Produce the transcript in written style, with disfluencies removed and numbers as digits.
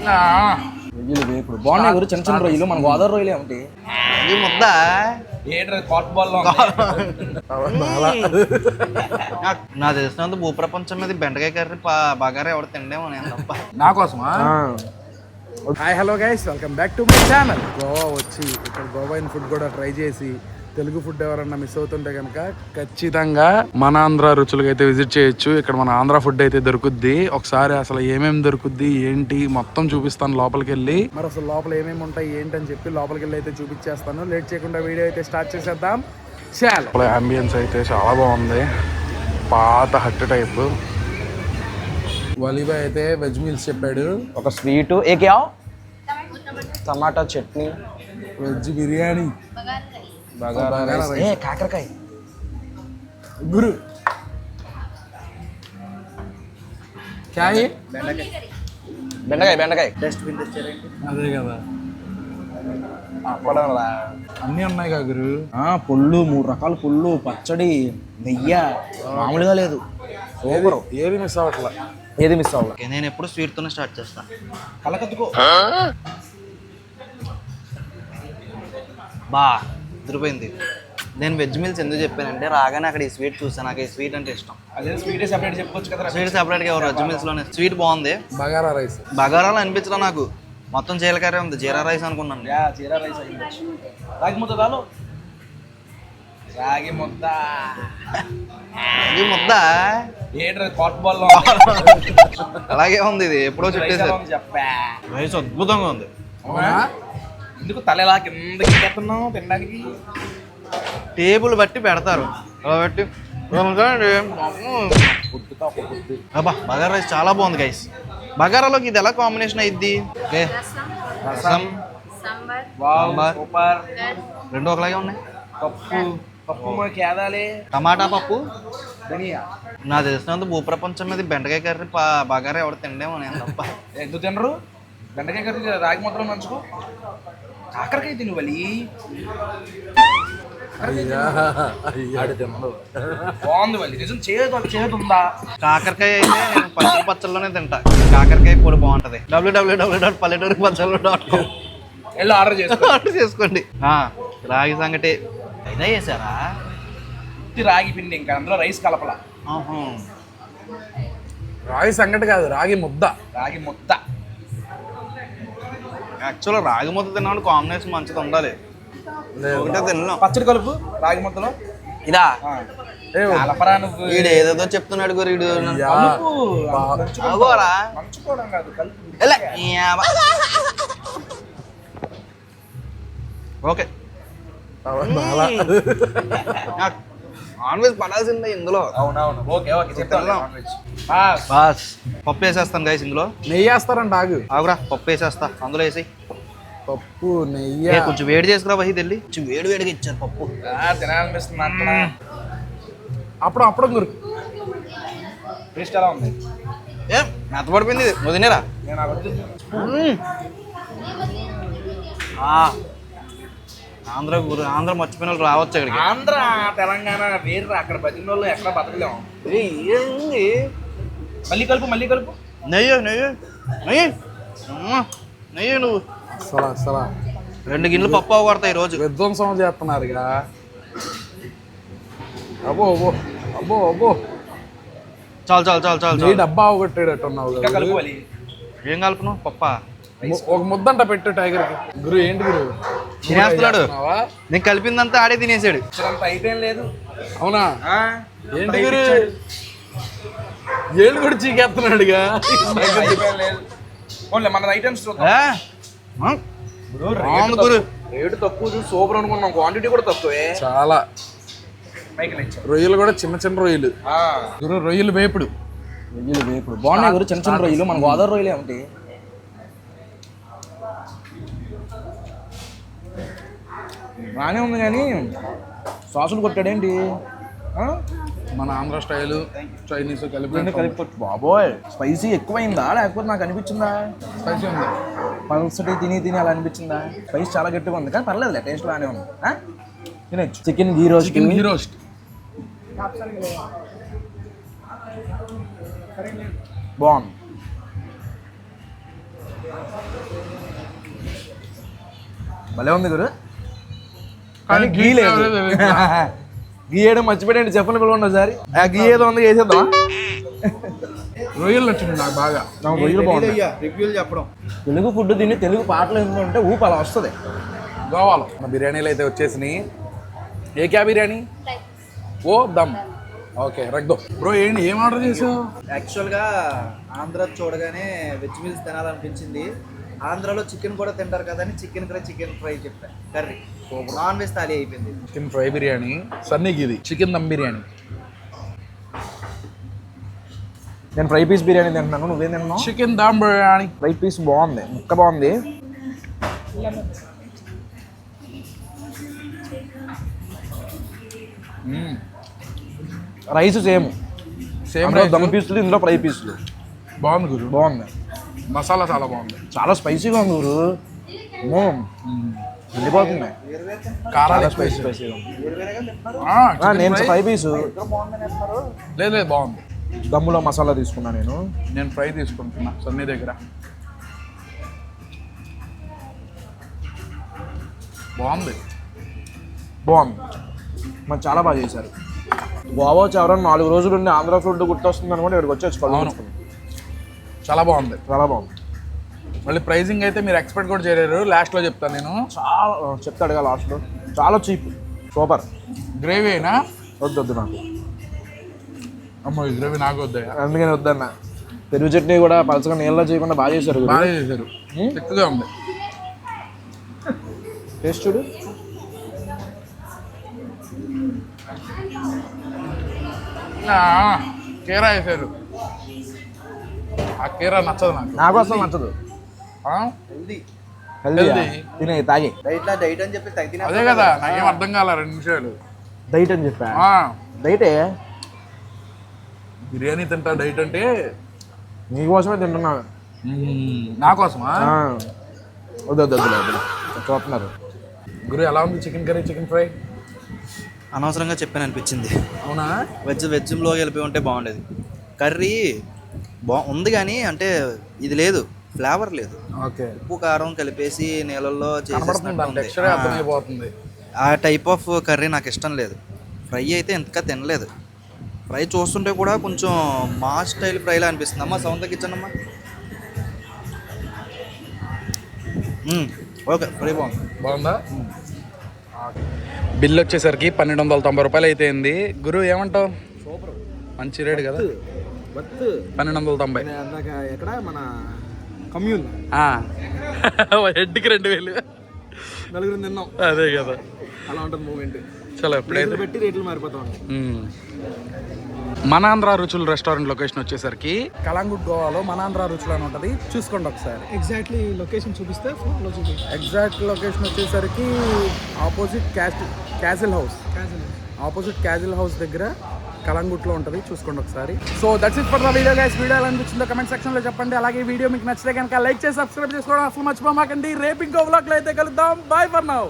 రొయ్యలు వేపుడు బాగున్నాయి గురు. చిన్న చిన్న రొయ్యలు మన గోదావరి రొయ్యలు ఏమిటి ఇది ముద్ద నా తెలిసినంత భూప్రపంచం మీద బెండకాయ కర్రీ బాగా ఎవరు తిండేమో నేను తప్ప. నా కోసమా? Hi hello guys, welcome back to my channel. Goa వచ్చి ఇక్కడ గోవాయిన్ ఫుడ్ కూడా ట్రై చేసి తెలుగు ఫుడ్ ఎవరన్నా మిస్ అవుతుంటే కనుక ఖచ్చితంగా మన ఆంధ్ర రుచులకు అయితే విజిట్ చేయొచ్చు. ఇక్కడ మన ఆంధ్ర ఫుడ్ అయితే దొరుకుద్ది. ఒకసారి అసలు ఏమేమి దొరుకుద్ది ఏంటి మొత్తం చూపిస్తాను లోపలికి వెళ్ళి. మరి అసలు లోపల ఏమేమి ఉంటాయి ఏంటి అని చెప్పి లోపలికి వెళ్ళి అయితే చూపించేస్తాను. లేట్ చేయకుండా వీడియో అయితే స్టార్ట్ చేసేద్దాం. చాలా అంబియన్స్ అయితే చాలా బాగుంది, పాత హట్ టైప్. వలీబా అయితే వెజ్ మీల్స్ చెప్పాడు. ఒక స్వీటు ఏకే టమాటా చట్నీ, వెజ్ బిర్యానీ, కాకరకాయ గురు బెండకాయ అదే కదా అన్నీ ఉన్నాయి కదా గురు. పుల్లు 3 రకాల పుల్లు, పచ్చడి, నెయ్యి మామూలుగా లేదు. సూపర్. ఏది మిస్ అవ్వట్లా, ఏది మిస్ అవ్వాలి. నేను ఎప్పుడు స్వీట్తోనే స్టార్ట్ చేస్తాను. కలకత్తుకో బా తిరిపోయింది. నేను వెజ్ మీల్స్ ఎందుకు చెప్పానంటే రాగానే అక్కడ ఈ స్వీట్ చూసాను, నాకు ఈ స్వీట్ అంటే ఇష్టం. అదే స్వీట్ సెపరేట్ చెప్పుకోవచ్చు కదా. స్వీట్ సెపరేట్గా ఎవరు వెజ్ మీల్స్లోనే. స్వీట్ బాగుంది, బగారా రైస్. బగారాలు అనిపించడం నాకు, మొత్తం జీలకర్ర ఉంది. జీరా రైస్ అనుకున్నాను. జీరా రైస్ అయ్యింది. రాగి ముద్ద చాలు. రాగి ముద్ద ఇది ముద్ద కాట్ బాల్ అలాగే ఉంది. ఇది ఎప్పుడో చుట్టేసారు. చెప్పా రైస్ అద్భుతంగా ఉంది. ఎందుకు తల ఎలా కిందకి పెడుతున్నావు తినడానికి? టేబుల్ బట్టి పెడతారు కాబట్టి. అబ్బా బగారా రైస్ చాలా బాగుంది గైస్. బగారాలోకి ఇది ఎలా కాంబినేషన్ అయ్యిద్ది? ఓకే, రసం, సాంబార్, సూపర్. రెండు ఒకలాగే ఉన్నాయి. పప్పు కేదాలే, టమాటా పప్పు, ధనియా. నా తెలిసినంత భూప్రపంచం మీద బెండకాయ కర్రీ బగారా ఎవరు తిండేమో నేను తప్ప. ఎందుకు తినరు? బెండకాయ కర్రీ రాగి ముద్దలో మంచుకో. కాకరకాయ తిను వలి. బాగుంది వలి, నిజం. చేదు ఉందా? కాకరకాయ అయితే నేను పచ్చళ్ళలోనే తింటా. కాకరకాయ పొడి బాగుంటది. www.pallettooripachalla.com వెళ్ళి ఆర్డర్ చేసుకోండి. రాగి సంగటి అయినా చేశారా? రాగి పిండి, ఇంకా అందులో రైస్ కలపల. రాగి సంగటి కాదు, రాగి ముద్ద. రాగి ముద్ద. యాక్చువల్గా రాగి ముద్ద తిన్నాడు కాంబినేషన్ మంచిది ఉండాలి. ఒకటే తిన్నాం. పచ్చడి కలుపు రాగి ముద్దలో. ఇదా కలపరా నువ్వు. వీడు ఏదేదో చెప్తున్నాడు గురు. వీడు మంచుకోవడం కాదు, కలుపు. ఓకే, నాన్ వెజ్ పడాల్సిందే ఇందులో. అవునవును. ఓకే ఓకే చెప్తాను. బాస్ పప్పు వేసేస్తాను గైస్. ఇందులో నెయ్యి వేస్తారంట. ఆగురా, పప్పు వేసేస్తా. అందులో వేసి పప్పు నెయ్యి కొంచెం వేడి చేసుకురా వహి తెల్లి. కొంచెం వేడిగా ఇచ్చారు పప్పు. తినాలనిపిస్తుంది అక్కడ. అప్పుడు గురు టేస్ట్ ఎలా ఉంది? ఏం మెత్తపడిపోయింది. నువ్వు తినేరా? ఆంధ్ర మర్చిపోయిన వాళ్ళు రావచ్చు ఇక్కడికి. ఆంధ్ర తెలంగాణ వేరు. అక్కడ బతికిన వాళ్ళు ఎక్కడ బతకలేము. మళ్ళీ కలుపు. నెయ్యి నువ్వు అసలు 2 గిన్నెలు పప్పు అవగొడతాయి ఈ రోజు. విధ్వంసం చేస్తున్నారు. అబ్బో చాలు. డబ్బా అవగొట్టేటట్టున్నావు. ఏం కలుపును? పప్పా? ఒక ముద్దంట పెట్టు టైగర్ కి. గురు ఏంటి గురు తినేస్తున్నాడు? నేను కలిపిందంతా ఆడే తినేసాడు. అయిపోయింది లేదు. అవునా? ఏంటి గురు ఏళ్ళు కూడా చీకేస్తున్నాడుగా. మన ఐటమ్స్ గురు రేటు తక్కువ, సూపర్ అనుకున్నాం. క్వాంటిటీ కూడా తక్కువే చాలా. రొయ్యలు కూడా చిన్న రొయ్యలు గురు. రొయ్యలు వేపుడు బాగున్నాయి గురు. చిన్న రొయ్యలు మన గోదావరి రొయ్యలు ఏమిటి. బాగానే ఉంది కానీ సాసులు కొట్టాడేంటి? మన ఆంధ్ర స్టైలు చైనీస్ కలిపి. బాబోయ్, స్పైసీ ఎక్కువైందా లేకపోతే నాకు అనిపించిందా? స్పైసీ ఉంది. పల్సటి తిని అలా అనిపించిందా? స్పైస్ చాలా గట్టిగా ఉంది కానీ పర్లేదులే, టేస్ట్ బాగానే ఉంది. తినచ్చు. చికెన్ గీ రోస్ట్ బాగుంది. భలే ఉంది గురు కానీ గీ లేదు గీ వేయడం మర్చిపోయాడు చెప్పని పిల్లలు ఒకసారి ఆ గీ ఏదో ఉంది వేసేద్దాం రొయ్యలు నచ్చింది నాకు బాగా. రొయ్యలు బాగుంది రివ్యూలు చెప్పడం. తెలుగు ఫుడ్ తిని తెలుగు పాటలు ఎందుకంటే ఊపు అలా వస్తుంది. గోవాలో మన బిర్యానీలు అయితే వచ్చేసినాయి. ఏ క్యా బిర్యానీ? ఓ దమ్. ఓకే రగ్దో బ్రో. ఏంటి ఏం ఆర్డర్ చేసావు? యాక్చువల్గా ఆంధ్ర చూడగానే వెజ్ మీల్స్ తినాలనిపించింది. ఆంధ్రాలో చికెన్ కూడా తింటారు కదా అని చికెన్ ఫ్రై చెప్పాను. కర్రీ నాన్ వెజ్ థాలీ అయిపోయింది. చికెన్ ఫ్రై బిర్యానీ, సన్నీకి ఇది చికెన్ దమ్ బిర్యానీ. నేను ఫ్రై పీస్ బిర్యానీ తింటున్నాను, నువ్వేం తిన్నావు? Chicken dum biryani. Fry piece బాగుంది, ముక్క బాగుంది. రైస్ సేమ్ దమ్ పీసులు, ఇందులో ఫ్రై పీసులు. బాగుంది గురు, బాగుంది. మసాలా చాలా బాగుంది, చాలా స్పైసీగా ఉంది గురు. వెళ్ళిపోతుంది కారాలు స్పైసీ స్పైసీ. స్పైసీగా. నేను ఫ్రై పీసు లేదు లేదు బాగుంది. దమ్ములో మసాలా తీసుకున్నా నేను ఫ్రై తీసుకుంటున్నా సన్నీ దగ్గర. బాగుంది బాగుంది, మరి చాలా బాగా చేశారు. గోవా వచ్చి ఎవరైనా 4 రోజులు ఉండి ఆంధ్ర ఫుడ్ గుర్తొస్తుంది అనుకుంటే ఇక్కడికి వచ్చి అవును, చాలా బాగుంది. చాలా బాగుంది. మళ్ళీ ప్రైజింగ్ అయితే మీరు ఎక్స్పెక్ట్ కూడా చేయలేరు. లాస్ట్లో చెప్తాను నేను. చాలా చెప్తాడుగా లాస్ట్లో. చాలా చీప్, సూపర్. గ్రేవీ అయినా వద్దు నాకు. అమ్మో ఈ గ్రేవీ నాకు వద్దయ్యా. అందుకని వద్దన్న. పెరుగు చట్నీ కూడా పలచగా నీళ్ళలో చేయకుండా బాగా చేశారు. బాగా చేశారు, తిక్కుగా ఉంది. టేస్ట్ చూడు. కీరా వేసారు. ఆ కీరా నచ్చదు నాకు. నాకు అసలు నచ్చదు. హెల్దీ హెల్దీ తినే తాగి డైట్ అని చెప్పి తగ్గిన అదే కదా, నాకేం అర్థం కాల 2 నిమిషాలు. డైట్ అని చెప్పా. డైటే బిర్యానీ తింటా డైట్ అంటే నీకోసమే తింటున్నా. నా కోసమా? వద్దు వద్దు వద్దు వద్దు చూస్తున్నారు. గురు ఎలా ఉంది చికెన్ కర్రీ, చికెన్ ఫ్రై? అనవసరంగా చెప్పాను అనిపించింది. అవునా? వెజ్లో వెళ్ళిపోయి ఉంటే బాగుండేది. కర్రీ ఉంది కానీ అంటే ఇది లేదు, ఫ్లేవర్ లేదు. ఓకే, ఉప్పు కారం కలిపేసి నీళ్ళల్లో టెక్స్చర్ అర్థమైపోతుంది. ఆ టైప్ ఆఫ్ కర్రీ నాకు ఇష్టం లేదు. ఫ్రై అయితే ఎంతగా తినలేదు. ఫ్రై చూస్తుంటే కూడా కొంచెం మా స్టైల్ ఫ్రైలా అనిపిస్తుంది. అమ్మా సౌండ్ తగ్గించండమ్మా. ఓకే ఫ్రై బాగుందా? బిల్ వచ్చేసరికి 1290 రూపాయలు అయితే అయింది. గురు ఏమంటావు? మంచి రేట్ కదా, 1290. ఎక్కడ మన కమ్యూన్ హెడ్కి 2000. 4 తిన్నాం. అదే కదా, అలా ఉంటుంది మూమెంట్. చలో ఎప్పుడైతే పెట్టి రేట్లు మారిపోతా ఉంటాయి. మనాంధ్ర రుచులు రెస్టారెంట్ లొకేషన్ వచ్చేసరికి కలంగుట్ గోవాలో మనాంధ్ర రుచులు అని ఉంటుంది. చూసుకోండి ఒకసారి. ఎగ్జాక్ట్లీ లొకేషన్ చూపిస్తే ఎగ్జాక్ట్ లొకేషన్ వచ్చేసరికి ఆపోజిట్ క్యాజిల్ హౌస్ దగ్గర కలంగుట్లో ఉంటుంది. చూసుకోండి ఒకసారి. So that's it for the video guys. Video ఎలా అనిపించిందో కమెంట్ సెక్షన్లో చెప్పండి. అలాగే వీడియో మీకు నచ్చితే కనుక లైక్ చేసి సబ్స్క్రైబ్ చేసుకోవడం అసలు మర్చిపోమాకండి. రేపు ఇంకో వ్లాగ్లో అయితే కలుద్దాం. Bye for now.